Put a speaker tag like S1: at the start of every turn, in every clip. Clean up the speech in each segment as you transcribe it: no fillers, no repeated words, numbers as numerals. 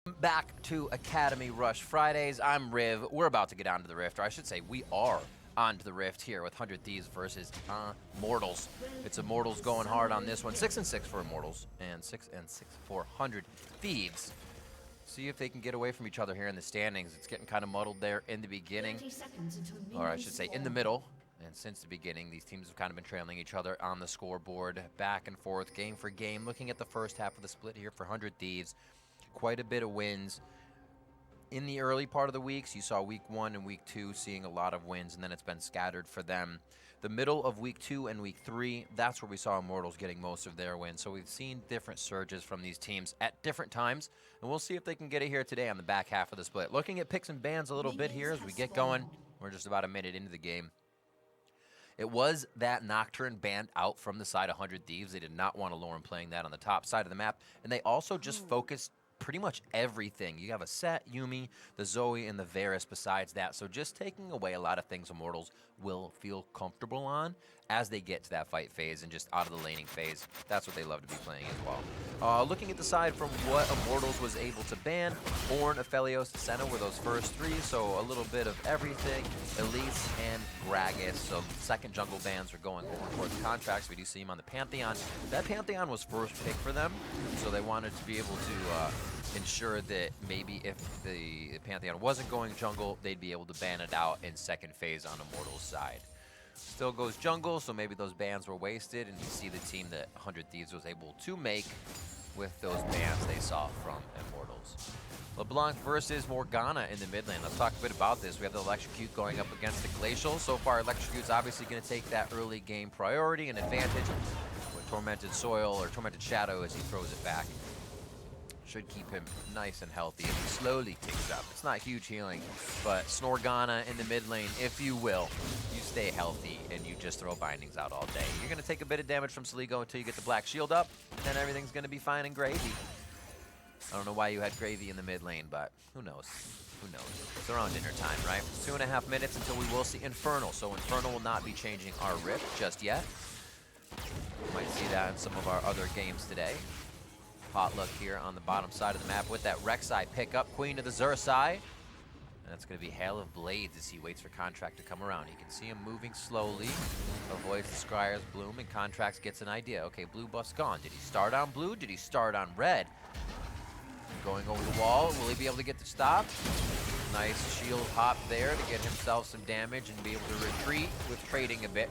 S1: Back to Academy Rush Fridays. I'm Riv. We're about to get onto the Rift, or I should say we are onto the Rift here with 100 Thieves versus Immortals. It's Immortals going hard on this one. 6-6 for Immortals and 6-6 for 100 Thieves. See if they can get away from each other here in the standings. It's getting kind of muddled there in the beginning, or I should say in the middle. And since the beginning, these teams have kind of been trailing each other on the scoreboard, back and forth, game for game. Looking at the first half of the split here for 100 Thieves, quite a bit of wins. In the early part of the weeks, you saw week 1 and week 2 seeing a lot of wins, and then it's been scattered for them. The middle of week 2 and week 3, that's where we saw Immortals getting most of their wins. So we've seen different surges from these teams at different times, and we'll see if they can get it here today on the back half of the split. Looking at picks and bans a little bit here as we get going. We're just about a minute into the game. It was that Nocturne banned out from the side of 100 Thieves. They did not want Lauren playing that on the top side of the map, and they also just focused pretty much everything. You have a Set, Yuumi, the Zoe, and the Varus besides that. So just taking away a lot of things Immortals will feel comfortable on as they get to that fight phase and just out of the laning phase. That's what they love to be playing as well. Looking at the side from what Immortals was able to ban, Ornn, Aphelios, Senna were those first three, so a little bit of everything. Elise and Gragas, so second jungle bans are going over towards contracts. We do see him on the Pantheon. That Pantheon was first pick for them, so they wanted to be able to ensure that maybe if the Pantheon wasn't going jungle, they'd be able to ban it out in second phase on Immortals' side. Still goes jungle, so maybe those bans were wasted, and you see the team that 100 Thieves was able to make with those bans they saw from Immortals. LeBlanc versus Morgana in the mid lane. Let's talk a bit about this. We have the Electrocute going up against the Glacial. So far, Electrocute's obviously going to take that early game priority and advantage with Tormented Soil or Tormented Shadow as he throws it back. Should keep him nice and healthy as he slowly ticks up. It's not huge healing, but Snorgana in the mid lane, if you will, you stay healthy and you just throw bindings out all day. You're going to take a bit of damage from Saligo until you get the black shield up, and then everything's going to be fine and gravy. I don't know why you had gravy in the mid lane, but who knows? Who knows? It's around dinner time, right? 2.5 minutes until we will see Infernal. So Infernal will not be changing our Rift just yet. Might see that in some of our other games today. Potluck here on the bottom side of the map with that Rek'Sai pickup. Queen of the Xur'Sai. And that's going to be Hail of Blades as he waits for Contract to come around. You can see him moving slowly. Avoids the Scryer's Bloom, and Contracts gets an idea. Okay, blue buff's gone. Did he start on blue? Did he start on red? Going over the wall. Will he be able to get the stop? Nice shield hop there to get himself some damage and be able to retreat with trading a bit.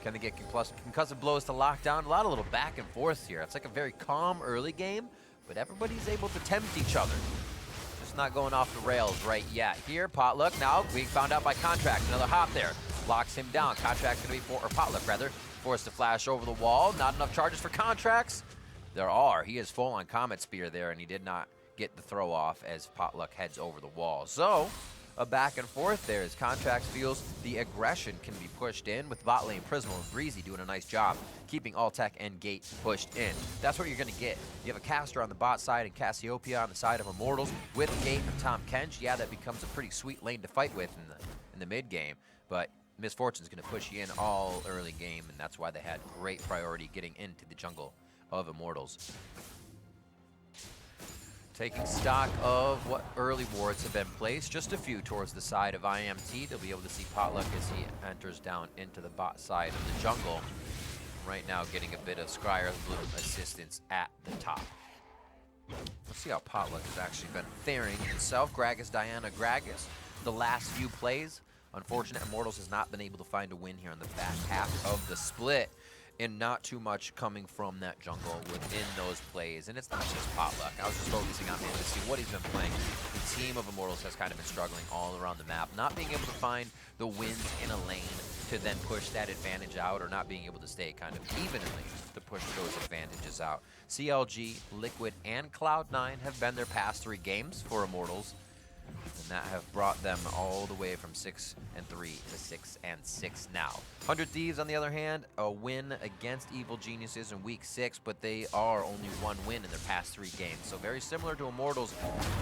S1: Can they get concussive blows to lock down? A lot of little back and forth here. It's like a very calm early game, but everybody's able to tempt each other. Just not going off the rails right yet. Here, Potluck now being found out by Contract. Another hop there. Locks him down. Contract's going to be, Potluck rather, forced to flash over the wall. Not enough charges for Contracts. There are. He is full on Comet Spear there, and he did not get the throw off as Potluck heads over the wall. So, a back and forth there as Contracts feels the aggression can be pushed in with bot lane Prismal and Breezy doing a nice job keeping Altec and Gate pushed in. That's what you're going to get. You have a caster on the bot side and Cassiopeia on the side of Immortals with Gate and Tom Kench. Yeah, that becomes a pretty sweet lane to fight with in the mid game, but Misfortune's going to push you in all early game, and that's why they had great priority getting into the jungle of Immortals. Taking stock of what early wards have been placed, just a few towards the side of IMT. They'll be able to see Potluck as he enters down into the bot side of the jungle. Right now getting a bit of Scryer's Bloom assistance at the top. Let's see how Potluck has actually been faring himself. Gragas, Diana, Gragas. The last few plays, unfortunate Immortals has not been able to find a win here in the back half of the split. And not too much coming from that jungle within those plays. And it's not just Potluck. I was just focusing on him to see what he's been playing. The team of Immortals has kind of been struggling all around the map. Not being able to find the wins in a lane to then push that advantage out, or not being able to stay kind of evenly to push those advantages out. CLG, Liquid, and Cloud9 have been their past 3 games for Immortals. And that have brought them all the way from 6-3 to 6-6 now. 100 Thieves, on the other hand, a win against Evil Geniuses in week 6, but they are only 1 win in their past 3 games. So very similar to Immortals,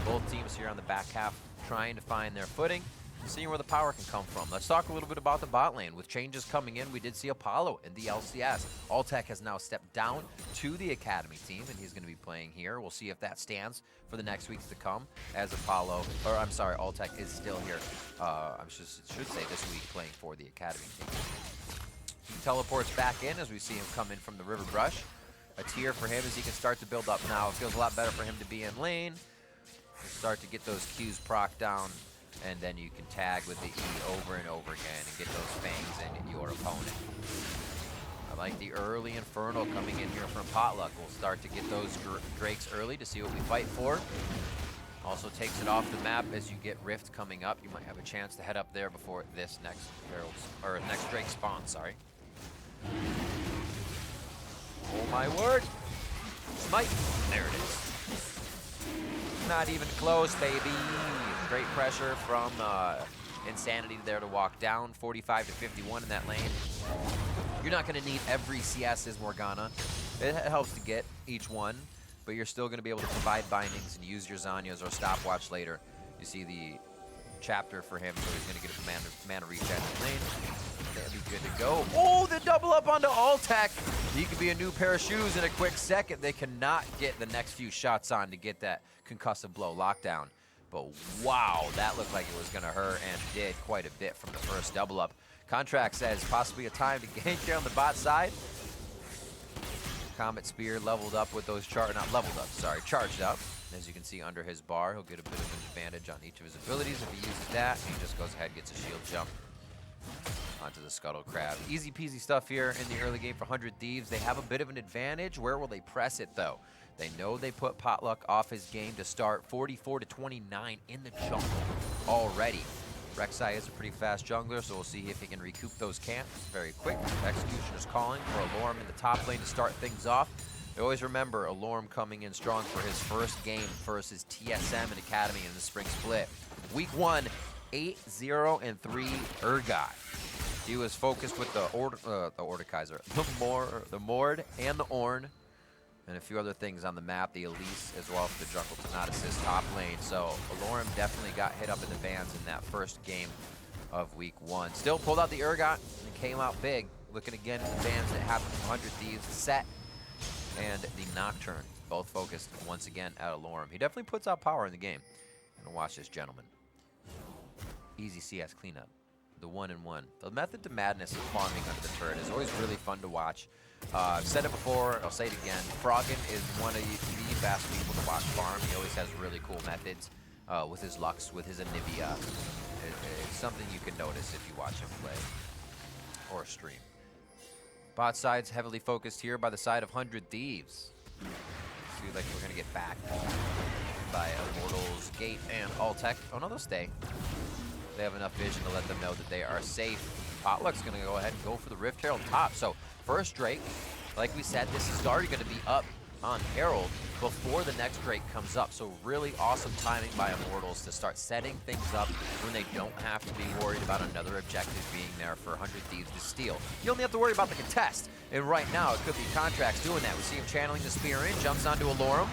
S1: both teams here on the back half trying to find their footing. seeing where the power can come from. Let's talk a little bit about the bot lane. With changes coming in, we did see Apollo in the LCS. Alltech has now stepped down to the Academy team, and he's going to be playing here. We'll see if that stands for the next weeks to come, as Alltech is still here. I should say this week playing for the Academy team. He teleports back in as we see him come in from the River Brush. A tier for him as he can start to build up now. It feels a lot better for him to be in lane. Start to get those Qs proc down, and then you can tag with the E over and over again and get those fangs in your opponent. I like the early Infernal coming in here from Potluck. We'll start to get those Drakes early to see what we fight for. Also takes it off the map as you get Rift coming up. You might have a chance to head up there before this next next Drake spawns, sorry. Oh my word! Smite! There it is. Not even close, baby. Great pressure from Insanity there to walk down. 45 to 51 in that lane. You're not going to need every CS's Morgana. It helps to get each one, but you're still going to be able to provide bindings and use your Zanyas or stopwatch later. You see the chapter for him, so he's going to get a mana regen in lane. That'll be good to go. Oh, the double up onto Alltech. He could be a new pair of shoes in a quick second. They cannot get the next few shots on to get that concussive blow lockdown. But wow, that looked like it was going to hurt and did quite a bit from the first double up. Contract says possibly a time to gank here on the bot side. Comet Spear leveled up with those charged up. As you can see under his bar, he'll get a bit of an advantage on each of his abilities. If he uses that, he just goes ahead and gets a shield jump onto the Scuttle Crab. Easy peasy stuff here in the early game for 100 Thieves. They have a bit of an advantage. Where will they press it though? They know they put Potluck off his game to start 44 to 29 in the jungle already. Rek'Sai is a pretty fast jungler, so we'll see if he can recoup those camps very quick. Executioner's calling for Alorm in the top lane to start things off. I always remember Alorm coming in strong for his first game versus TSM and Academy in the spring split. Week 1, 8-0-3 Urgot. He was focused with the Mordekaiser, the Mord, and the Ornn, and a few other things on the map, the Elise as well for the jungle to not assist top lane. So Alorm definitely got hit up in the bans in that first game of week 1. Still pulled out the Urgot and came out big. Looking again at the bans that happened from 100 Thieves, Set and the Nocturne, both focused once again at Alorm. He definitely puts out power in the game. And watch this gentleman. Easy CS cleanup. The 1-in-1. The method to madness of farming under the turret is always really fun to watch. I've said it before, I'll say it again. Froggen is one of the best people to watch farm. He always has really cool methods with his Lux, with his Anivia. It's something you can notice if you watch him play or stream. Bot side's heavily focused here by the side of 100 Thieves. Feel like we're going to get back by Immortals, Gate, and Alltech. Oh no, they'll stay. They have enough vision to let them know that they are safe. Potluck's going to go ahead and go for the Rift Herald top. So first Drake, like we said, this is already going to be up on Herald before the next Drake comes up. So really awesome timing by Immortals to start setting things up when they don't have to be worried about another objective being there for 100 Thieves to steal. You only have to worry about the contest. And right now, it could be Contracts doing that. We see him channeling the spear in, jumps onto Alorm.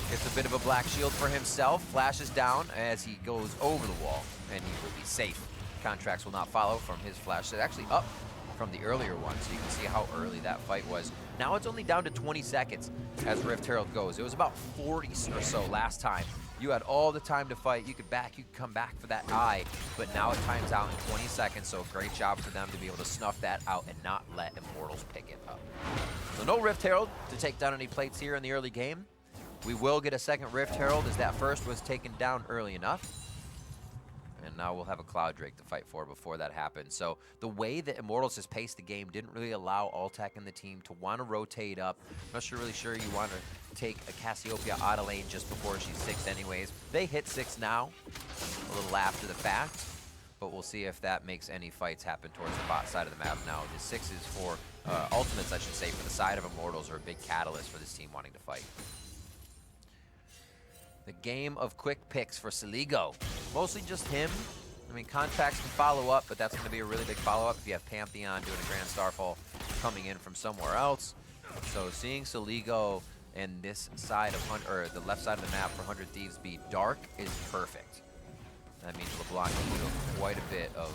S1: Gets a bit of a black shield for himself, flashes down as he goes over the wall, and he will be safe. Contracts will not follow from his flash. It's actually up from the earlier one, so you can see how early that fight was. Now it's only down to 20 seconds as Rift Herald goes. It was about 40 or so last time. You had all the time to fight. You could come back for that eye, but now it times out in 20 seconds, so great job for them to be able to snuff that out and not let Immortals pick it up. So no Rift Herald to take down any plates here in the early game. We will get a second Rift Herald as that first was taken down early enough. And now we'll have a Cloud Drake to fight for before that happens. So the way that Immortals has paced the game didn't really allow Alltech and the team to want to rotate up. I'm not really sure you want to take a Cassiopeia out of lane just before she's 6 anyways. They hit 6 now, a little after the fact. But we'll see if that makes any fights happen towards the bot side of the map now. The 6s for ultimates, I should say, for the side of Immortals are a big catalyst for this team wanting to fight. The game of quick picks for Saligo. Mostly just him. I mean, Contracts can follow up, but that's going to be a really big follow-up if you have Pantheon doing a Grand Starfall coming in from somewhere else. So seeing Saligo and this side of the left side of the map for 100 Thieves be dark is perfect. That means LeBlanc can do quite a bit of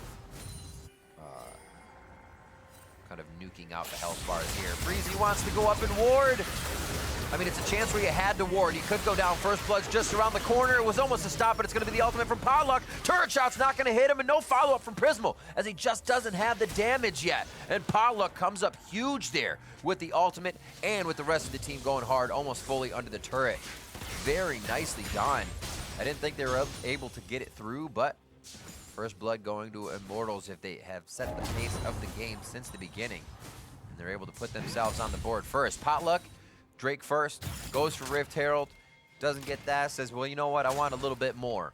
S1: kind of nuking out the health bars here. Breezy wants to go up and ward. I mean, it's a chance where you had to ward. He could go down. First Blood's just around the corner. It was almost a stop, but it's going to be the ultimate from Potluck. Turret shot's not going to hit him, and no follow-up from Prismal, as he just doesn't have the damage yet. And Potluck comes up huge there with the ultimate and with the rest of the team going hard, almost fully under the turret. Very nicely done. I didn't think they were able to get it through, but First Blood going to Immortals if they have set the pace of the game since the beginning. And they're able to put themselves on the board first. Potluck, Drake first, goes for Rift Herald, doesn't get that, says, well, you know what, I want a little bit more.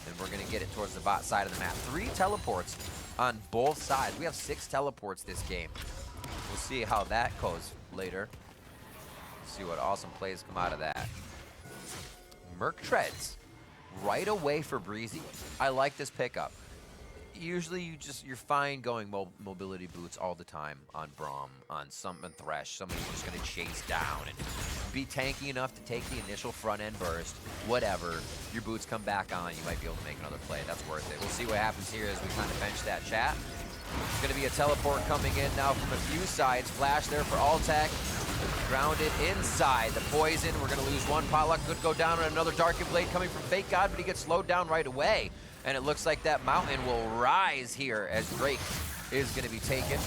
S1: And we're gonna get it towards the bot side of the map. 3 teleports on both sides. We have 6 teleports this game. We'll see how that goes later. See what awesome plays come out of that. Merc treads right away for Breezy. I like this pickup. Usually you're fine going mobility boots all the time on Braum, on Thresh, somebody who's just gonna chase down and be tanky enough to take the initial front end burst, whatever. Your boots come back on, you might be able to make another play. That's worth it. We'll see what happens here as we kind of bench that chat. There's gonna be a teleport coming in now from a few sides. Flash there for Altec. Grounded inside. The poison, we're gonna lose one. Potluck could go down, and another Darkin Blade coming from Fake God, but he gets slowed down right away. And it looks like that mountain will rise here as Drake is gonna be taken.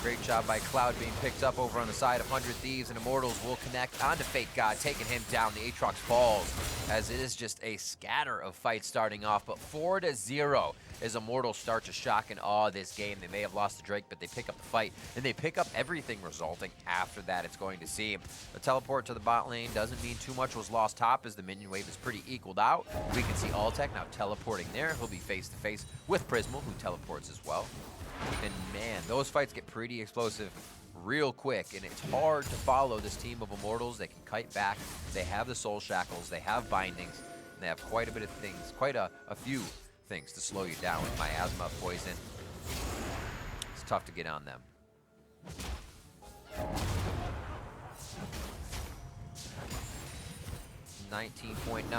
S1: Great job by Cloud being picked up over on the side of 100 Thieves, and Immortals will connect onto Fake God, taking him down. The Aatrox falls, as it is just a scatter of fights starting off, but 4-0 as Immortals start to shock and awe this game. They may have lost to Drake, but they pick up the fight, and they pick up everything resulting after that, it's going to seem. The teleport to the bot lane doesn't mean too much was lost top, as the minion wave is pretty equaled out. We can see Altec now teleporting there. He'll be face-to-face with Prismal, who teleports as well. And man, those fights get pretty explosive real quick, and it's hard to follow this team of Immortals. They can kite back, they have the soul shackles, they have bindings, and they have quite a bit of things, quite a few things to slow you down with miasma, poison. It's tough to get on them. $19.9 to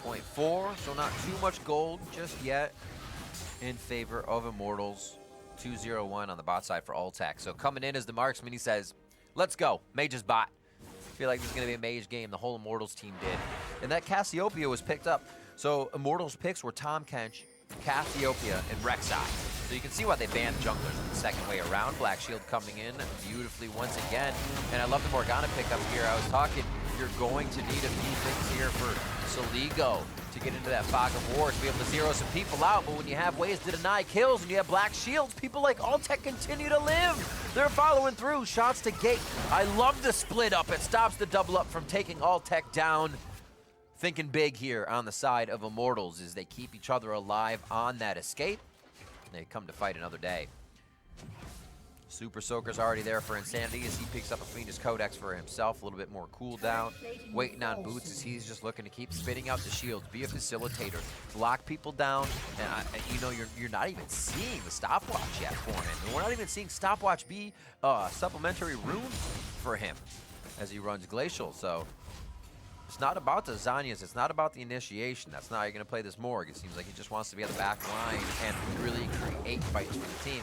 S1: 18.4, so not too much gold just yet in favor of Immortals. 2-0-1 on the bot side for Altec. So coming in as the marksman, he says, let's go, Mage's bot. I feel like this is going to be a Mage game. The whole Immortals team did. And that Cassiopeia was picked up. So Immortals picks were Tom Kench, Cassiopeia, and Rek'Sai. So you can see why they banned junglers the second way around. Black Shield coming in beautifully once again. And I love the Morgana pickup here. I was talking, you're going to need a few things here for Soligo to get into that fog of war, to be able to zero some people out. But when you have ways to deny kills and you have Black Shields, people like Altec continue to live. They're following through. Shots to gate. I love the split up. It stops the double up from taking Altec down. Thinking big here on the side of Immortals as they keep each other alive on that escape. They come to fight another day. Super Soaker's already there for Insanity as he picks up a Fiendish Codex for himself. A little bit more cooldown. Waiting on Boots as he's just looking to keep spitting out the shields. Be a facilitator. Lock people down. And you know, you're not even seeing the stopwatch yet for him. And we're not even seeing stopwatch be a supplementary rune for him as he runs Glacial. So it's not about the Zanyas. It's not about the initiation. That's not how you're going to play this Morg. It seems like he just wants to be on the back line and really create fights for the team,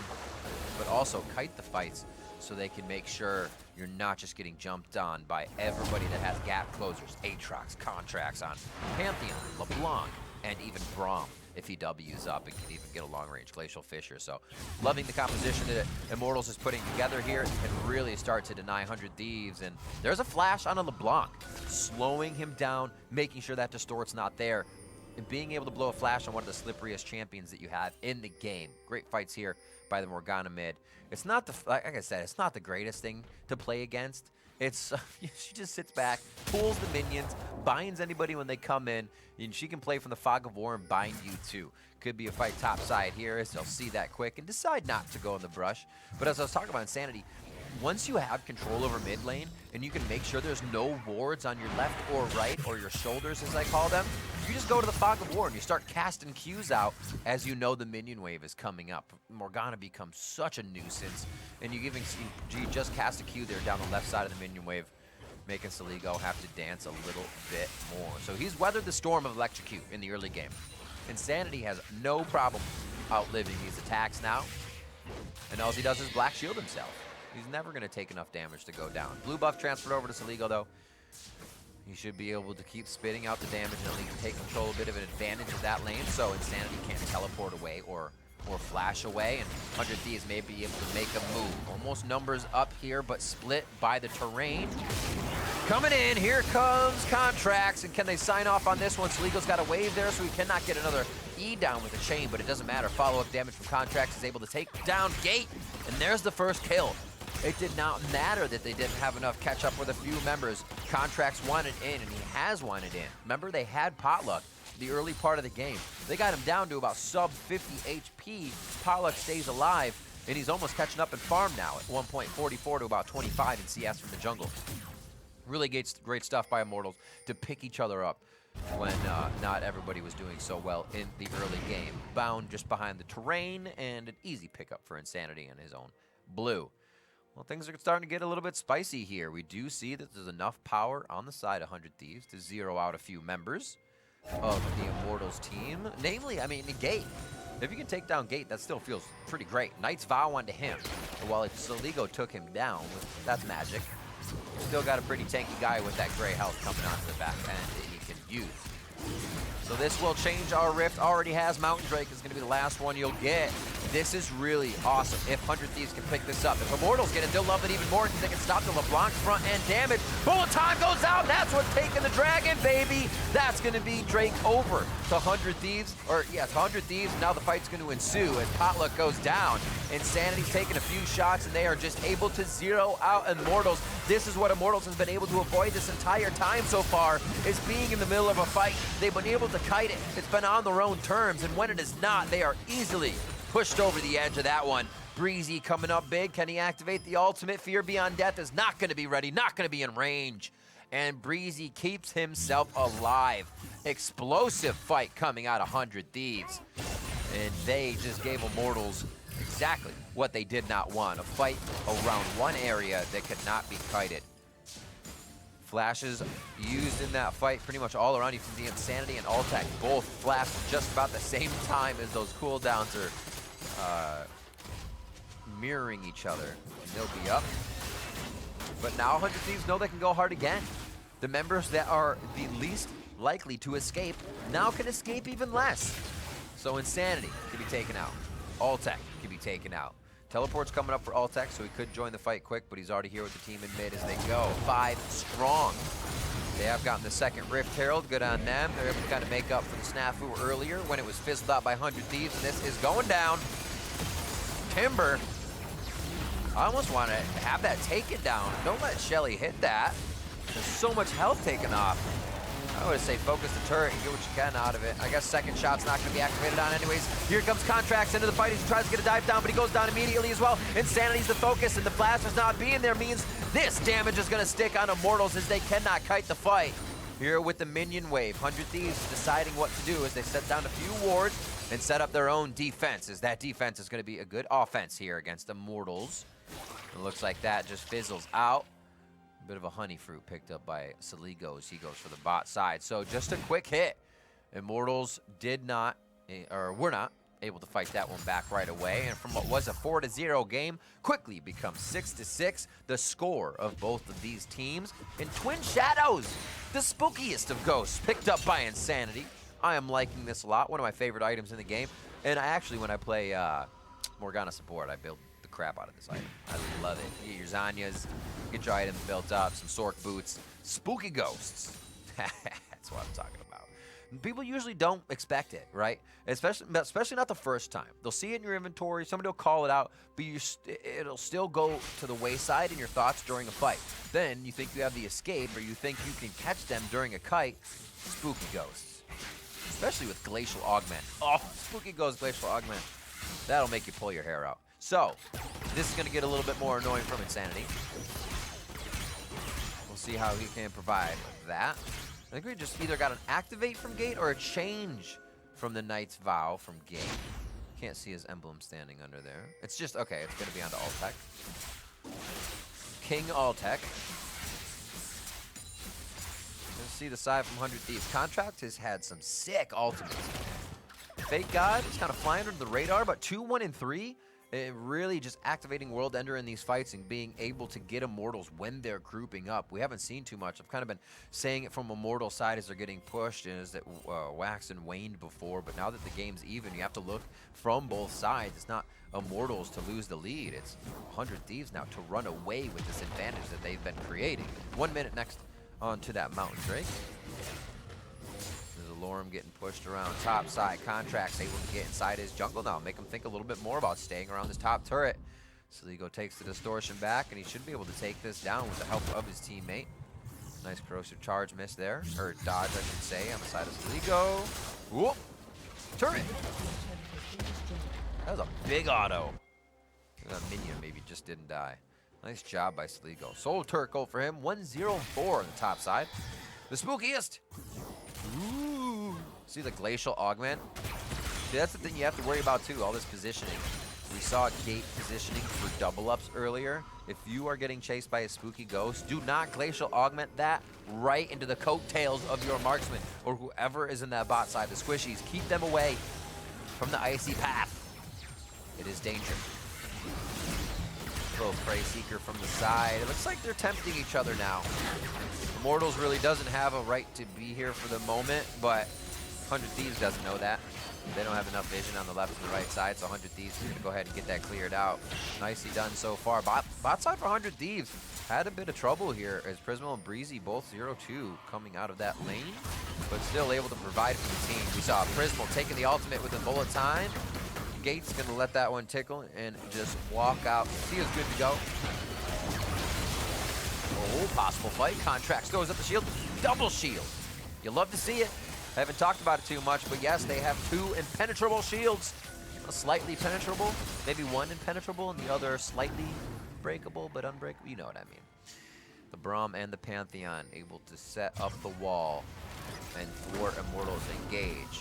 S1: but also kite the fights so they can make sure you're not just getting jumped on by everybody that has gap closers, Aatrox, contracts on Pantheon, LeBlanc, and even Braum if he W's up and can even get a long-range Glacial Fissure. So loving the composition that Immortals is putting together here and really start to deny 100 Thieves. And there's a flash on a LeBlanc, slowing him down, making sure that distort's not there, and being able to blow a flash on one of the slipperiest champions that you have in the game. Great fights here by the Morgana mid. It's not the, like I said, it's not the greatest thing to play against. It's she just sits back, pulls the minions, binds anybody when they come in, and she can play from the fog of war and bind you too. Could be a fight top side here as they'll see that quick and decide not to go in the brush. But as I was talking about Insanity, once you have control over mid lane and you can make sure there's no wards on your left or right, or your shoulders as I call them, you just go to the fog of war and you start casting Qs out as you know the minion wave is coming up. Morgana becomes such a nuisance, and you just cast a Q there down the left side of the minion wave. making Saligo have to dance a little bit more. So he's weathered the storm of Electrocute in the early game. Insanity has no problem outliving these attacks now. And all he does is Black Shield himself. He's never going to take enough damage to go down. Blue buff transferred over to Saligo, though. He should be able to keep spitting out the damage and at least take control, a bit of an advantage of that lane, so Insanity can't teleport away or flash away, and 100 Thieves may be able to make a move. Almost numbers up here, but split by the terrain. Coming in, here comes Contracts, and can they sign off on this one? Saligo's got a wave there, so he cannot get another E down with a chain, but it doesn't matter. Follow-up damage from Contracts is able to take down Gate, and there's the first kill. It did not matter that they didn't have enough catch up with a few members. Contracts wanted in, and he has wanted in. Remember, they had Potluck the early part of the game. They got him down to about sub 50 HP. Potluck stays alive, and he's almost catching up in farm now at 1.44 to about 25 in CS from the jungle. Really great stuff by Immortals to pick each other up when not everybody was doing so well in the early game. Bound just behind the terrain, and an easy pickup for Insanity and his own blue. Well, things are starting to get a little bit spicy here. We do see that there's enough power on the side of 100 Thieves to zero out a few members of the Immortals team. Namely, I mean, Gate. If you can take down Gate, that still feels pretty great. Knight's Vow onto him. And while Saligo took him down, that's magic. Still got a pretty tanky guy with that gray health coming onto the back end that he can use. So this will change our rift. Already has Mountain Drake. Is going to be the last one you'll get. This is really awesome if 100 Thieves can pick this up. If Immortals get it, they'll love it even more because they can stop the LeBlanc's front end damage. Bullet time goes out. That's what's taking the dragon, baby. That's going to be Drake over to 100 Thieves. Or, yes, 100 Thieves. Now the fight's going to ensue as Potluck goes down. Insanity's taking a few shots, and they are just able to zero out Immortals. This is what Immortals has been able to avoid this entire time so far, is being in the middle of a fight. They've been able to kite it. It's been on their own terms, and when it is not, they are easily pushed over the edge of that one. Breezy coming up big. Can he activate the ultimate? Fear Beyond Death is not going to be ready, not going to be in range. And Breezy keeps himself alive. Explosive fight coming out of 100 Thieves. And they just gave Immortals exactly what they did not want. A fight around one area that could not be kited. Flashes used in that fight pretty much all around you from the Insanity and Altec. Both flashed just about the same time as those cooldowns are mirroring each other. And they'll be up. But now 100 Thieves know they can go hard again. The members that are the least likely to escape now can escape even less. So Insanity can be taken out. Altec can be taken out. Teleport's coming up for Altec, so he could join the fight quick, but he's already here with the team in mid as they go. 5 strong. They have gotten the second Rift Herald. Good on them. They're able to kind of make up for the snafu earlier when it was fizzled out by 100 Thieves, and this is going down. Timber. I almost want to have that taken down. Don't let Shelly hit that. There's so much health taken off. I would say focus the turret and get what you can out of it. I guess second shot's not going to be activated on anyways. Here comes Contracts into the fight. He tries to get a dive down, but he goes down immediately as well. Insanity's the focus, and the blasters not being there means this damage is going to stick on Immortals as they cannot kite the fight. Here with the minion wave, 100 Thieves deciding what to do as they set down a few wards and set up their own defense, as that defense is going to be a good offense here against Immortals. It looks like that just fizzles out. Bit of a honey fruit picked up by Saligo as he goes for the bot side. So just a quick hit. Immortals did not, or were not able to fight that one back right away. And from what was a 4-0 game, quickly becomes 6-6. The score of both of these teams. And Twin Shadows, the spookiest of ghosts, picked up by Insanity. I am liking this a lot. One of my favorite items in the game. And I actually, when I play Morgana support, I build the crap out of this item. I love it. You get your Zanyas, get your items built up, some Sork boots, spooky ghosts. That's what I'm talking about. And people usually don't expect it, right? Especially not the first time. They'll see it in your inventory, somebody will call it out, but it'll still go to the wayside in your thoughts during a fight. Then you think you have the escape, or you think you can catch them during a kite. Spooky ghosts. Especially with Glacial Augment. Oh, spooky ghost, Glacial Augment. That'll make you pull your hair out. So, this is going to get a little bit more annoying from Insanity. We'll see how he can provide that. I think we just either got an activate from Gate or a change from the Knight's Vow from Gate. Can't see his emblem standing under there. It's just, okay, it's going to be onto Altec. King Altec. see the side from 100 Thieves. Contract has had some sick ultimates. Fake God is kind of flying under the radar, but 2, 1, and 3. Really just activating World Ender in these fights and being able to get Immortals when they're grouping up. We haven't seen too much. I've kind of been saying it from Immortal side as they're getting pushed and as that waxed and waned before, but now that the game's even, you have to look from both sides. It's not Immortals to lose the lead. It's 100 Thieves now to run away with this advantage that they've been creating. 1 minute next onto that Mountain Drake. Lorem getting pushed around top side. Contract's able to get inside his jungle now, make him think a little bit more about staying around this top turret. Sligo takes the distortion back, and he should be able to take this down with the help of his teammate. Nice corrosive charge miss there, or dodge I should say, on the side of Sligo. Whoop! Turret! That was a big auto. That minion maybe just didn't die. Nice job by Sligo. Soul turret goal for him, 1-0-4 on the top side. The spookiest! Ooh. See the glacial augment? See, that's the thing you have to worry about too, all this positioning. We saw gate positioning for double ups earlier. If you are getting chased by a spooky ghost, do not glacial augment that right into the coattails of your marksman or whoever is in that bot side, the squishies. Keep them away from the icy path. It is danger. Little Prey Seeker from the side. It looks like they're tempting each other now. Immortals really doesn't have a right to be here for the moment, but 100 Thieves doesn't know that. They don't have enough vision on the left and the right side, so 100 Thieves is going to go ahead and get that cleared out. Nicely done so far. Bot side for 100 Thieves had a bit of trouble here as Prismal and Breezy both 0-2 coming out of that lane, but still able to provide for the team. We saw Prismal taking the ultimate with a bullet time. Gate's going to let that one tickle and just walk out. He is good to go. Oh, possible fight. Contracts throws up the shield. Double shield. You love to see it. I haven't talked about it too much, but yes, they have 2 impenetrable shields. Slightly penetrable. Maybe one impenetrable and the other slightly breakable, but unbreakable. You know what I mean. The Braum and the Pantheon able to set up the wall and thwart Immortals engage.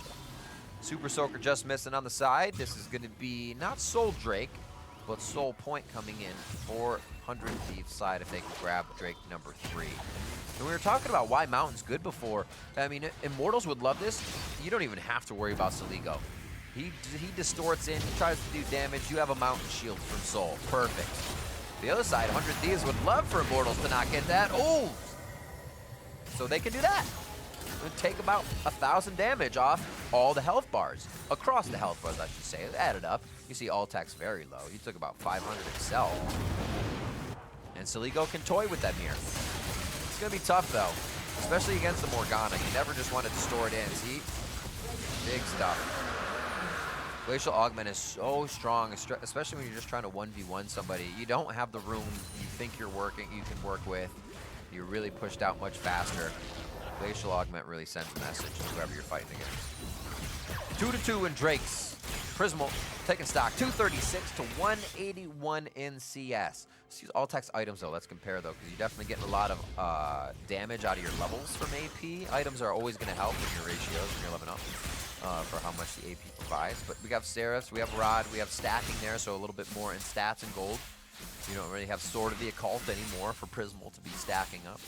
S1: Super Soaker just missing on the side. This is going to be not Soul Drake, but Soul Point coming in for 100 Thieves side if they can grab Drake number 3. And we were talking about why Mountain's good before. I mean, Immortals would love this. You don't even have to worry about Sligo. He distorts in, he tries to do damage. You have a Mountain shield from Soul. Perfect. The other side, 100 Thieves would love for Immortals to not get that. Oh! So they can do that. It would take about 1,000 damage off all the health bars. Across the health bars, I should say. Added up. You see Altec's very low. He took about 500 himself. And Sligo can toy with that mirror. It's going to be tough, though. Especially against the Morgana. You never just want to store it in. See? Big stuff. Glacial Augment is so strong, especially when you're just trying to 1v1 somebody. You don't have the room you think you can work with. You're really pushed out much faster. Glacial Augment really sends a message to whoever you're fighting against. 2-2 in Drakes. Prismal taking stock. 236 to 181 in CS. Let's use Altec's items though. Let's compare though, because you're definitely getting a lot of damage out of your levels from AP. Items are always going to help in your ratios when you're leveling up for how much the AP provides. But we have Seraphs, we have Rod, we have stacking there, so a little bit more in stats and gold. You don't really have Sword of the Occult anymore for Prismal to be stacking up.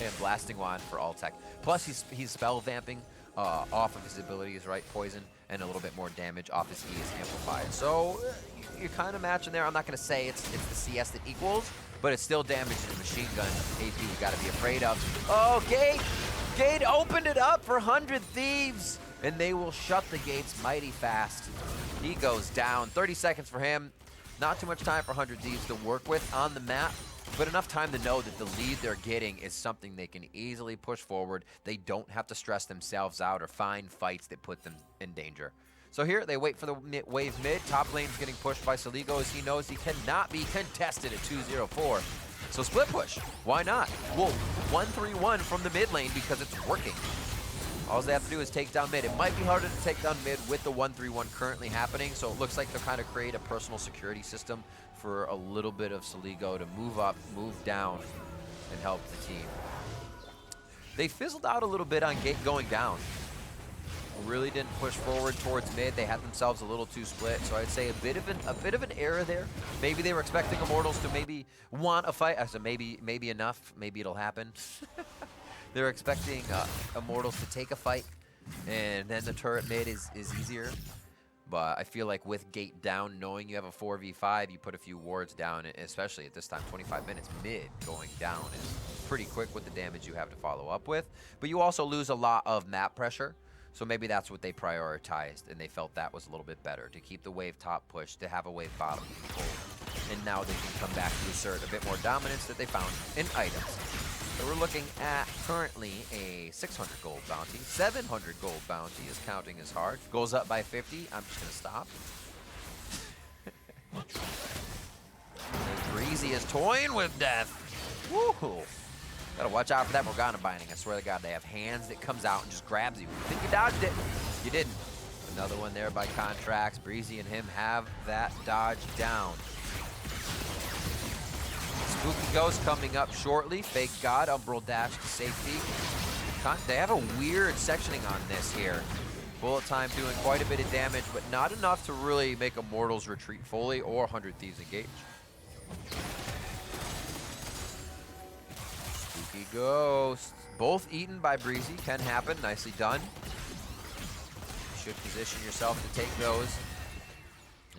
S1: And Blasting Wand for Altec. Plus, he's spell vamping off of his abilities, right? Poison, and a little bit more damage off his E is amplified. So you're kind of matching there. I'm not going to say it's the CS that equals, but it's still damage in the machine gun AP you got to be afraid of. Oh, Gate! Gate opened it up for 100 Thieves, and they will shut the gates mighty fast. He goes down. 30 seconds for him. Not too much time for 100 Thieves to work with on the map, but enough time to know that the lead they're getting is something they can easily push forward. They don't have to stress themselves out or find fights that put them in danger. So here, they wait for the wave mid. Top lane's getting pushed by Sligo as he knows he cannot be contested at 2-0-4. So split push. Why not? Well, 1-3-1 from the mid lane because it's working. All they have to do is take down mid. It might be harder to take down mid with the 1-3-1 currently happening, so it looks like they'll kind of create a personal security system for a little bit of Sligo to move up, move down, and help the team. They fizzled out a little bit on Gate going down. Really didn't push forward towards mid. They had themselves a little too split, so I'd say a bit of an error there. Maybe they were expecting Immortals to maybe want a fight. I said maybe enough. Maybe it'll happen. They're expecting Immortals to take a fight, and then the turret mid is easier. But I feel like with gate down, knowing you have a 4v5, you put a few wards down, especially at this time, 25 minutes mid going down is pretty quick with the damage you have to follow up with. But you also lose a lot of map pressure, so maybe that's what they prioritized, and they felt that was a little bit better, to keep the wave top push, to have a wave bottom control. And now they can come back to assert a bit more dominance that they found in items. So we're looking at currently a 600 gold bounty. 700 gold bounty is counting as hard. Goes up by 50. I'm just going to stop. Breezy is toying with death. Woohoo. Gotta watch out for that Morgana binding. I swear to God, they have hands that comes out and just grabs you. You think you dodged it? You didn't. Another one there by Contracts. Breezy and him have that dodge down. Spooky Ghost coming up shortly. Fake God, Umbral Dash to safety. They have a weird sectioning on this here. Bullet time doing quite a bit of damage, but not enough to really make Immortals retreat fully or 100 Thieves engage. Spooky Ghost. Both eaten by Breezy. Can happen. Nicely done. You should position yourself to take those.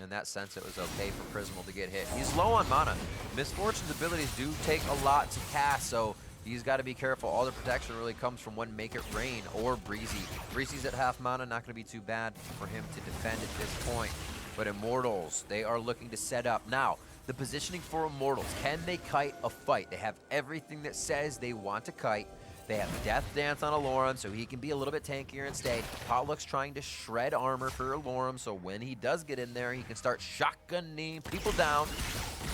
S1: In that sense, it was okay for Prismal to get hit. He's low on mana. Misfortune's abilities do take a lot to cast, so he's got to be careful. All the protection really comes from one Make It Rain or Breezy. Breezy's at half mana, not going to be too bad for him to defend at this point. But Immortals, they are looking to set up. Now, the positioning for Immortals, can they kite a fight? They have everything that says they want to kite. They have Death Dance on Alorum, so he can be a little bit tankier and stay. Potluck's trying to shred armor for Alorum, so when he does get in there, he can start shotgunning people down.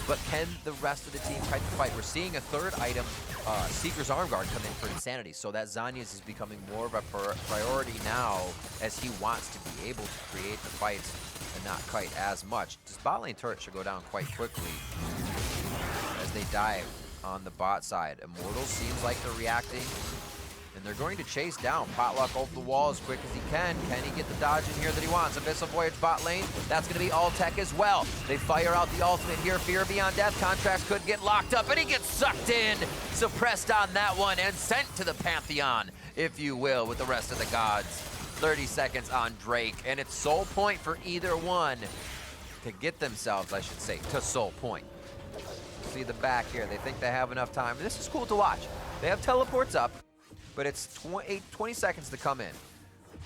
S1: But can the rest of the team kite the fight? We're seeing a third item, Seeker's Arm Guard, come in for Insanity, so that Zanyas is becoming more of a priority now as he wants to be able to create the fights and not kite as much. This bot lane turret should go down quite quickly as they dive on the bot side. Immortals seems like they're reacting, and they're going to chase down Potluck off the wall as quick as he can. Can he get the dodge in here that he wants? Abyssal Voyage bot lane, that's going to be all tech as well. They fire out the ultimate here. Fear Beyond Death. Contracts could get locked up, and he gets sucked in. Suppressed on that one and sent to the Pantheon, if you will, with the rest of the gods. 30 seconds on Drake, and it's soul point for either one to get themselves, I should say, to soul point. See the back here. They think they have enough time. This is cool to watch. They have teleports up, but it's 20 seconds to come in.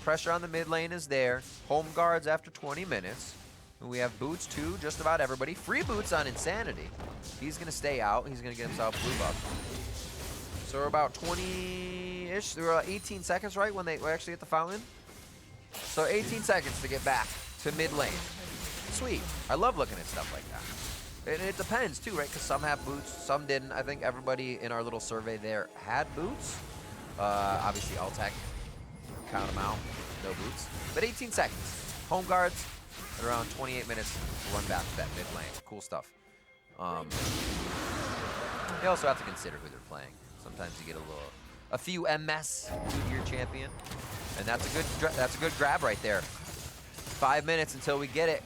S1: Pressure on the mid lane is there. Home guards after 20 minutes. And we have boots too, just about everybody. Free boots on Insanity. He's going to stay out. He's going to get himself blue buff. So we're about 20-ish. We're 18 seconds, right, when they actually hit the fountain? So 18 seconds to get back to mid lane. Sweet. I love looking at stuff like that. And it depends too, right? Because some have boots, some didn't. I think everybody in our little survey there had boots. Obviously, all tech, count them out, no boots. But 18 seconds. Home guards at around 28 minutes to run back to that mid lane. Cool stuff. You also have to consider who they're playing. Sometimes you get a few MS to your champion, and that's a good grab right there. 5 minutes until we get it.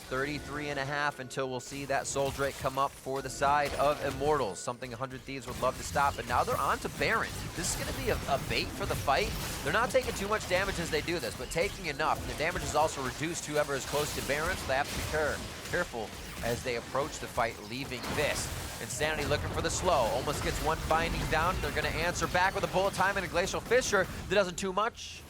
S1: 33.5 until we'll see that Soul Drake come up for the side of Immortals. Something 100 Thieves would love to stop, but now they're on to Baron. This is going to be a bait for the fight. They're not taking too much damage as they do this, but taking enough. And the damage is also reduced to whoever is close to Baron, so they have to be careful as they approach the fight, leaving this. Insanity looking for the slow. Almost gets one binding down. They're going to answer back with a bullet time and a Glacial Fissure that doesn't too much.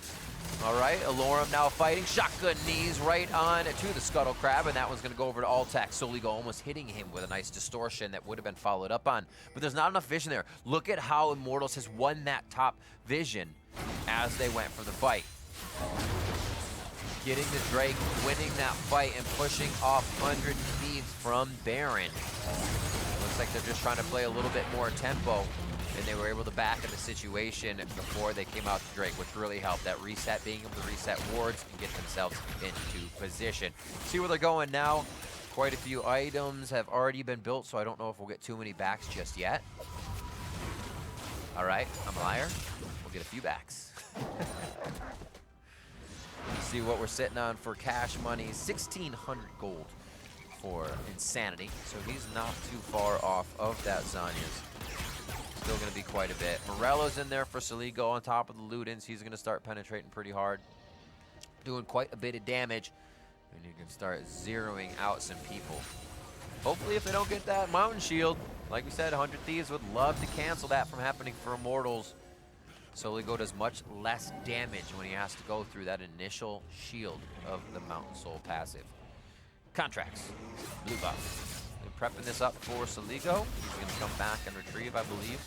S1: All right, Alorum now fighting. Shotgun knees right on to the Scuttle Crab, and that one's going to go over to Altac. Soligo almost hitting him with a nice distortion that would have been followed up on. But there's not enough vision there. Look at how Immortals has won that top vision as they went for the fight. Getting the Drake, winning that fight, and pushing off 100 Thieves from Baron. Looks like they're just trying to play a little bit more tempo. And they were able to back in the situation before they came out to Drake, which really helped. That reset, being able to reset wards and get themselves into position. See where they're going now. Quite a few items have already been built, so I don't know if we'll get too many backs just yet. All right, I'm a liar. We'll get a few backs. See what we're sitting on for cash money. 1,600 gold for Insanity, so he's not too far off of that Zanya's. still going to be quite a bit. Morello's in there for Saligo on top of the Ludens. He's going to start penetrating pretty hard, doing quite a bit of damage. And you can start zeroing out some people. Hopefully, if they don't get that Mountain Shield, like we said, 100 Thieves would love to cancel that from happening for Immortals. Saligo does much less damage when he has to go through that initial shield of the Mountain Soul passive. Contracts, blue buff. They're prepping this up for Saligo. He's going to come back and retrieve, I believe.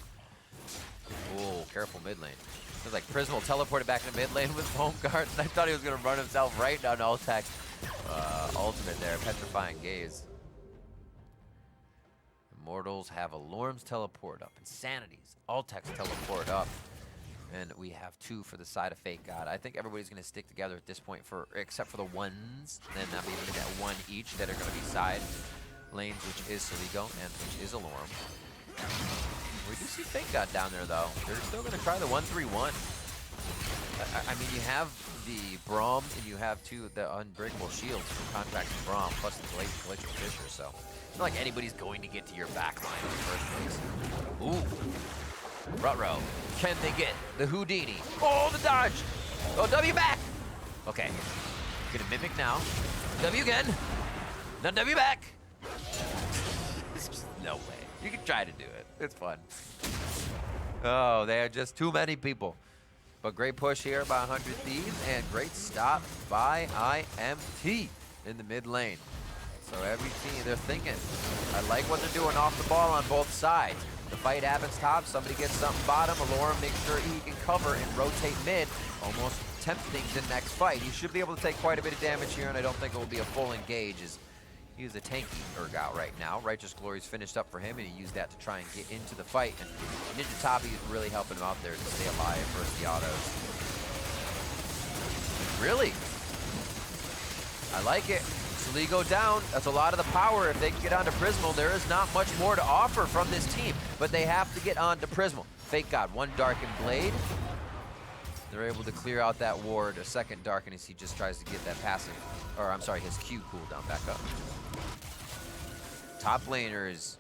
S1: Oh, careful mid lane. Feels like Prismal teleported back into mid lane with foam guards. I thought he was going to run himself right down Ultec. Ultimate there, Petrifying Gaze. Immortals have Alorm's teleport up, Insanity's Ultec's teleport up. And we have 2 for the side of Fake God. I think everybody's going to stick together at this point, except for the ones. Then I'll be able to get 1 each that are going to be side lanes, which is Saligo and which is Alorm. We do see Fake God down there, though. They're still going to try the 1-3-1. I mean, you have the Braum and you have 2 the Unbreakable Shields from Contracts and Braum, plus the Glacial Fissure, so it's not like anybody's going to get to your backline in the first place. Ooh. Rutrow. Can they get the Houdini? Oh, the dodge! Oh, W back! Okay. Gonna Mimic now. W again. Now W back! There's just no way. You can try to do it. It's fun. Oh, they are just too many people. But great push here by 100 Thieves, and great stop by IMT in the mid lane. So every team, they're thinking. I like what they're doing off the ball on both sides. The fight happens top, somebody gets something bottom, Alorm makes sure he can cover and rotate mid, almost tempting the next fight. He should be able to take quite a bit of damage here, and I don't think it will be a full engage, as he is a tanky Urgot right now. Righteous Glory's finished up for him, and he used that to try and get into the fight. And Ninja Tabi is really helping him out there to stay alive versus the autos. Really? I like it. Saligo down. That's a lot of the power. If they can get onto Prismal, there is not much more to offer from this team, but they have to get onto Prismal. Fake God, 1 Darkened Blade. They're able to clear out that ward. A 2nd Darken as he just tries to get that passive, or I'm sorry, his Q cooldown back up. Top laner is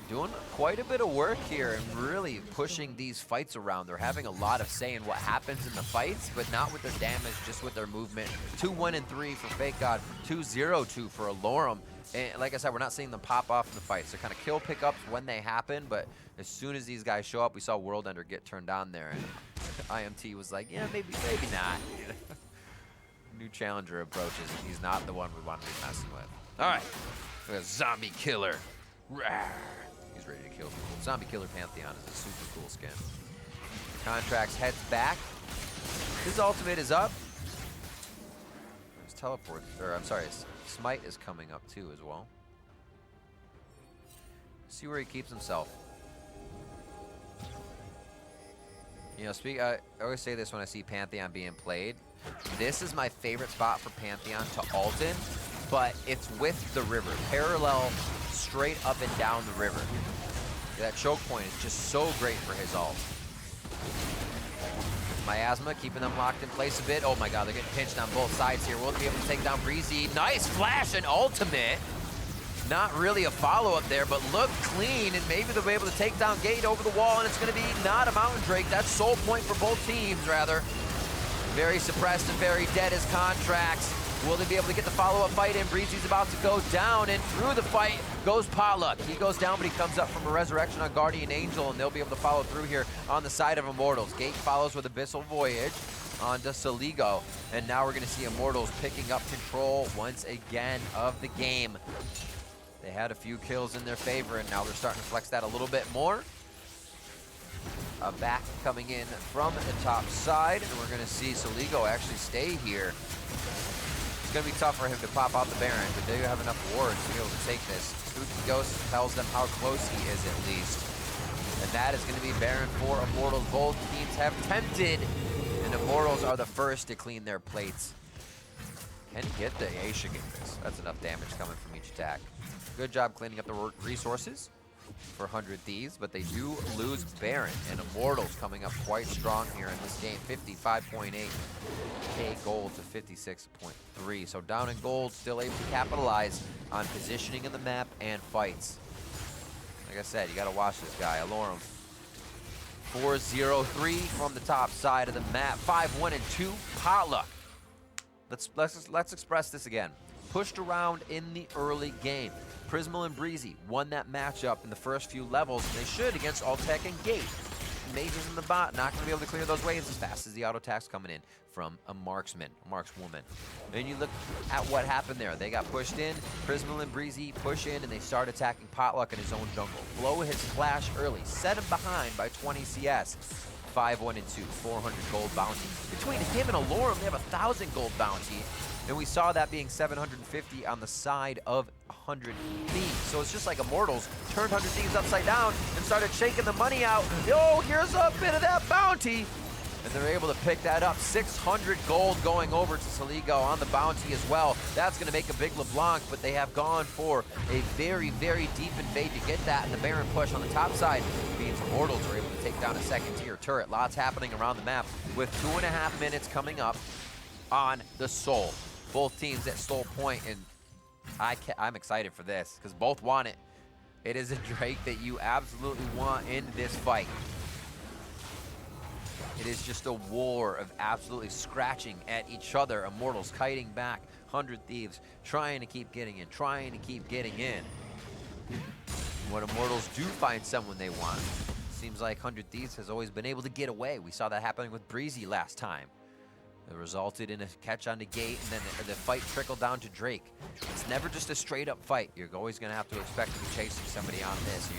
S1: doing quite a bit of work here and really pushing these fights around. They're having a lot of say in what happens in the fights, but not with their damage, just with their movement. 2-1-3 for Fake God, 2-0-2 for Alorm. And like I said, we're not seeing them pop off in the fights. They're kind of kill pickups when they happen, but as soon as these guys show up, we saw World Ender get turned on there, and IMT was like, yeah, maybe not. New challenger approaches, and he's not the one we want to be messing with. All right, we got Zombie Killer. Rawr. He's ready to kill people. Zombie Killer Pantheon is a super cool skin. Contracts heads back. His ultimate is up. His teleport, or I'm sorry, his smite is coming up too as well. See where he keeps himself. You know, I always say this when I see Pantheon being played. This is my favorite spot for Pantheon to ult in, but it's with the river. Parallel straight up and down the river. That choke point is just so great for his ult. Miasma keeping them locked in place a bit. Oh my god, they're getting pinched on both sides here. Will they be able to take down Breezy? Nice flash and ultimate. Not really a follow-up there, but look clean, and maybe they'll be able to take down Gate over the wall, and it's going to be not a Mountain Drake. That's soul point for both teams, rather. Very suppressed and very dead as Contracts. Will they be able to get the follow-up fight in? Breezy's about to go down, and through the fight goes Potluck. He goes down, but he comes up from a resurrection on Guardian Angel, and they'll be able to follow through here on the side of Immortals. Gate follows with Abyssal Voyage onto Saligo, and now we're going to see Immortals picking up control once again of the game. They had a few kills in their favor, and now they're starting to flex that a little bit more. A back coming in from the top side, and we're going to see Saligo actually stay here. It's going to be tough for him to pop out the Baron, but they have enough wards to be able to take this. Spooky Ghost tells them how close he is, at least. And that is going to be Baron for Immortals. Both teams have tempted, and Immortals are the first to clean their plates. Can get the Aisha get this. That's enough damage coming from each attack. Good job cleaning up the resources for 100 Thieves, but they do lose Baron, and Immortals coming up quite strong here in this game. 55.8k gold to 56.3. So down in gold, still able to capitalize on positioning in the map and fights. Like I said, you got to watch this guy. Alorm 4-0-3 from the top side of the map. 5-1-2 Potluck. Let's express this again. Pushed around in the early game. Prismal and Breezy won that matchup in the first few levels, and they should against Altec and Gate. Mages in the bot, not going to be able to clear those waves as fast as the auto attacks coming in from a marksman, markswoman. And you look at what happened there. They got pushed in, Prismal and Breezy push in, and they start attacking Potluck in his own jungle. Blow his flash early, set him behind by 20 CS. 5-1-2, 400 gold bounty. Between him and Alorum, they have 1,000 gold bounty. And we saw that being 750 on the side of 100 Thieves. So it's just like Immortals turned 100 Thieves upside down and started shaking the money out. Yo, here's a bit of that bounty. And they're able to pick that up. 600 gold going over to Saligo on the bounty as well. That's going to make a big LeBlanc, but they have gone for a very, very deep invade to get that. And the Baron push on the top side means Immortals are able to take down a second-tier turret. Lots happening around the map with 2.5 minutes coming up on the Soul. Both teams at Soul Point, and I'm excited for this because both want it. It is a Drake that you absolutely want in this fight. It is just a war of absolutely scratching at each other. Immortals kiting back, 100 Thieves trying to keep getting in, trying to keep getting in. When Immortals do find someone they want, seems like 100 Thieves has always been able to get away. We saw that happening with Breezy last time. It resulted in a catch on the Gate, and then the fight trickled down to Drake. It's never just a straight-up fight. You're always going to have to expect to be chasing somebody on this.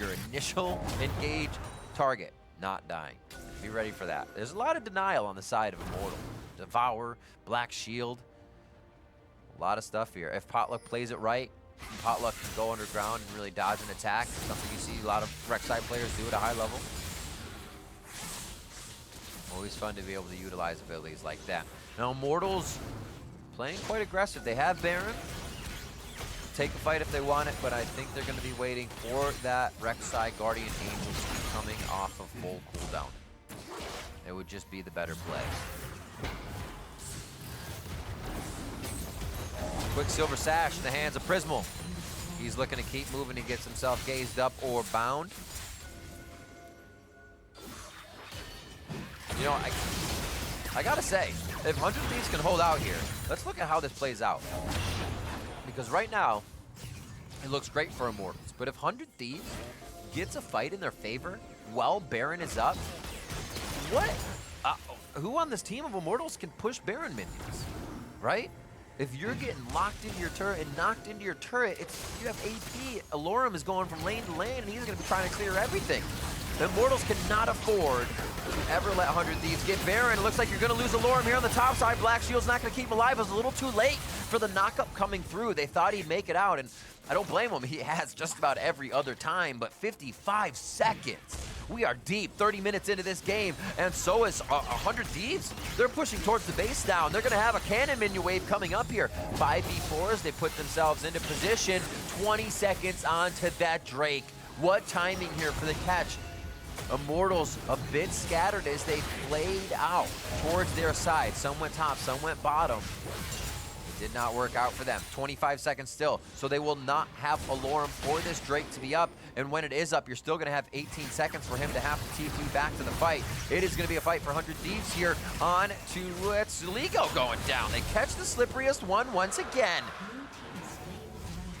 S1: Your initial engage target, not dying. Be ready for that. There's a lot of denial on the side of Immortal. Devour, Black Shield, a lot of stuff here. If Potluck plays it right, Potluck can go underground and really dodge an attack. Something you see a lot of Rek'Sai players do at a high level. Always fun to be able to utilize abilities like that. Now, Immortals playing quite aggressive. They have Baron. Take a fight if they want it, but I think they're going to be waiting for that Rek'Sai Guardian Angel to be coming off of full cooldown. It would just be the better play. Quicksilver Sash in the hands of Prismal. He's looking to keep moving. He gets himself gazed up or bound. You know, I gotta say, if 100 Thieves can hold out here, let's look at how this plays out. Because right now, it looks great for Immortals. But if 100 Thieves gets a fight in their favor while Baron is up, what? Who on this team of Immortals can push Baron minions, right? If you're getting locked into your turret and knocked into your turret, you have AP. Alorum is going from lane to lane, and he's going to be trying to clear everything. The Immortals cannot afford to ever let 100 Thieves get Baron. It looks like you're going to lose Alorum here on the top side. Black Shield's not going to keep him alive. It was a little too late for the knockup coming through. They thought he'd make it out, and I don't blame him. He has just about every other time, but 55 seconds. We are deep, 30 minutes into this game, and so is 100 Thieves. They're pushing towards the base now, and they're going to have a cannon minion wave coming up here. 5v4s, they put themselves into position. 20 seconds onto that Drake. What timing here for the catch? Immortals a bit scattered as they played out towards their side. Some went top, some went bottom. It did not work out for them. 25 seconds still, so they will not have Alorum for this Drake to be up. And when it is up, you're still going to have 18 seconds for him to have to TP back to the fight. It is going to be a fight for 100 Thieves here on to Saligo going down. They catch the slipperiest one once again.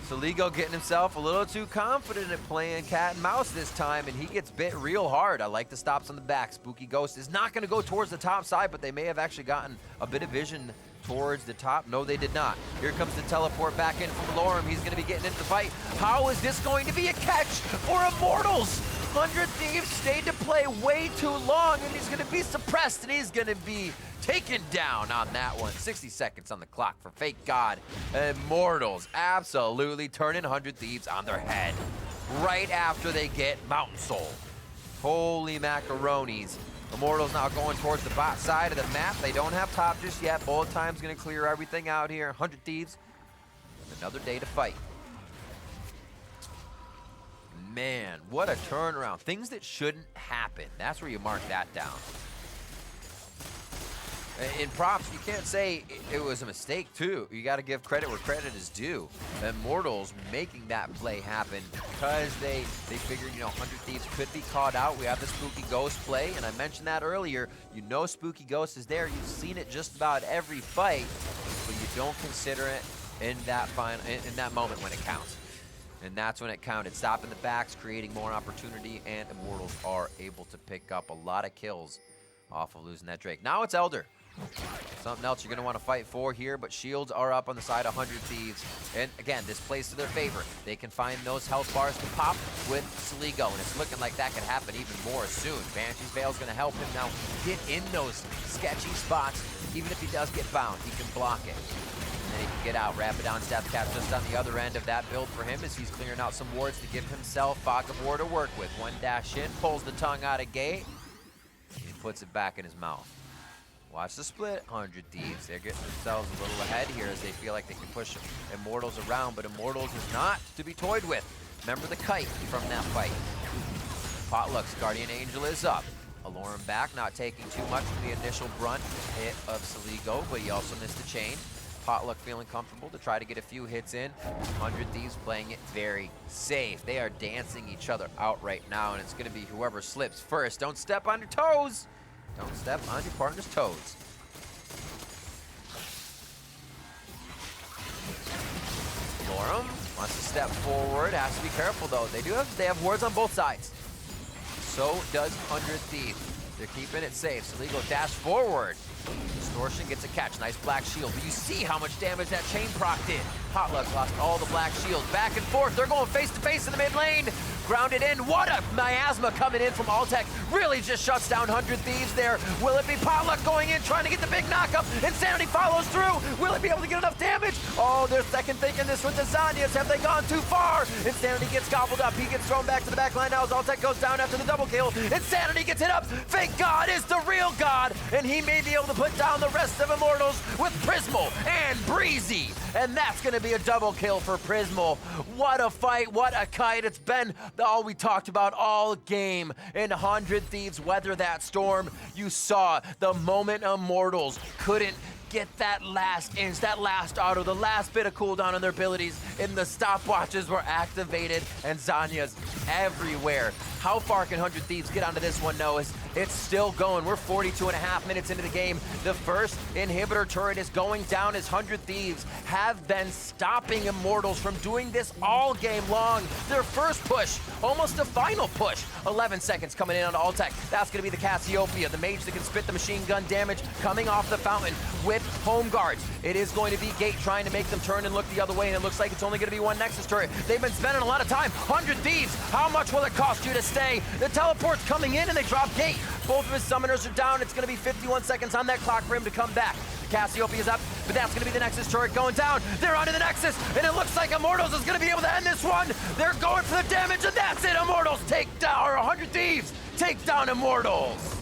S1: Saligo getting himself a little too confident at playing cat and mouse this time, and he gets bit real hard. I like the stops on the back. Spooky Ghost is not going to go towards the top side, but they may have actually gotten a bit of vision towards the top. No, they did not. Here comes the teleport back in from Alorum. He's going to be getting into the fight. How is this going to be a catch for Immortals? 100 Thieves stayed to play way too long, and he's going to be suppressed, and he's going to be taken down on that one. 60 seconds on the clock for Fake God. Immortals absolutely turning 100 Thieves on their head right after they get Mountain Soul. Holy macaronis. Immortals now going towards the bot side of the map. They don't have top just yet. Bullet Time's going to clear everything out here. 100 Thieves. Another day to fight. Man, what a turnaround. Things that shouldn't happen. That's where you mark that down. In props, you can't say it was a mistake, too. You got to give credit where credit is due. Immortals making that play happen because they figured, you know, 100 Thieves could be caught out. We have the Spooky Ghost play, and I mentioned that earlier. You know Spooky Ghost is there. You've seen it just about every fight, but you don't consider it in that moment when it counts. And that's when it counted. Stopping the backs, creating more opportunity, and Immortals are able to pick up a lot of kills off of losing that Drake. Now it's Elder. Something else you're going to want to fight for here, but shields are up on the side of 100 Thieves. And again, this plays to their favor. They can find those health bars to pop with Saligo, and it's looking like that could happen even more soon. Banshee's Veil's going to help him now get in those sketchy spots. Even if he does get bound, he can block it. And then he can get out. Rapidon Death Cap just on the other end of that build for him as he's clearing out some wards to give himself Fog of War to work with. One dash in, pulls the tongue out of gate, and he puts it back in his mouth. Watch the split, 100 Thieves. They're getting themselves a little ahead here as they feel like they can push Immortals around, but Immortals is not to be toyed with. Remember the kite from that fight. Potluck's Guardian Angel is up. Alorum back, not taking too much from the initial brunt hit of Saligo, but he also missed the chain. Potluck feeling comfortable to try to get a few hits in. 100 Thieves playing it very safe. They are dancing each other out right now, and it's going to be whoever slips first. Don't step on your toes. Don't step on your partner's toes. Alorum wants to step forward. Has to be careful though. They have wards on both sides. So does 100 Thieves. They're keeping it safe. Saligo dash forward. Distortion gets a catch. Nice black shield. But you see how much damage that chain proc did. Potluck lost all the black shields. Back and forth. They're going face to face in the mid lane. Grounded in. What a miasma coming in from Altec. Really just shuts down 100 Thieves there. Will it be Potluck going in, trying to get the big knockup? Insanity follows through. Will it be able to get enough damage? Oh, they're second thinking this with the Zanyas. Have they gone too far? Insanity gets gobbled up. He gets thrown back to the back line now as Altec goes down after the double kill. Insanity gets hit up. Fake God is the real God. And he may be able to put down the rest of Immortals with Prismal and Breezy. And that's going to be a double kill for Prismal. What a fight. What a kite. It's been all we talked about all game. And 100 Thieves weather that storm. You saw the moment Immortals couldn't get that last inch, that last auto, the last bit of cooldown on their abilities, and the stopwatches were activated, and Zanya's everywhere. How far can 100 Thieves get onto this one, Noah? It's still going. We're 42.5 minutes into the game. The first inhibitor turret is going down as 100 Thieves have been stopping Immortals from doing this all game long. Their first push, almost a final push. 11 seconds coming in on Altec. That's going to be the Cassiopeia, the mage that can spit the machine gun damage coming off the fountain with home guards. It is going to be Gate trying to make them turn and look the other way, and it looks like it's only going to be one Nexus turret. They've been spending a lot of time. 100 Thieves, how much will it cost you to stay? The teleport's coming in and they drop Gate. Both of his summoners are down. It's going to be 51 seconds on that clock for him to come back. The Cassiopeia is up, but that's going to be the Nexus turret going down. They're onto the Nexus, and it looks like Immortals is going to be able to end this one. They're going for the damage, and that's it. Immortals take down, or 100 Thieves take down Immortals.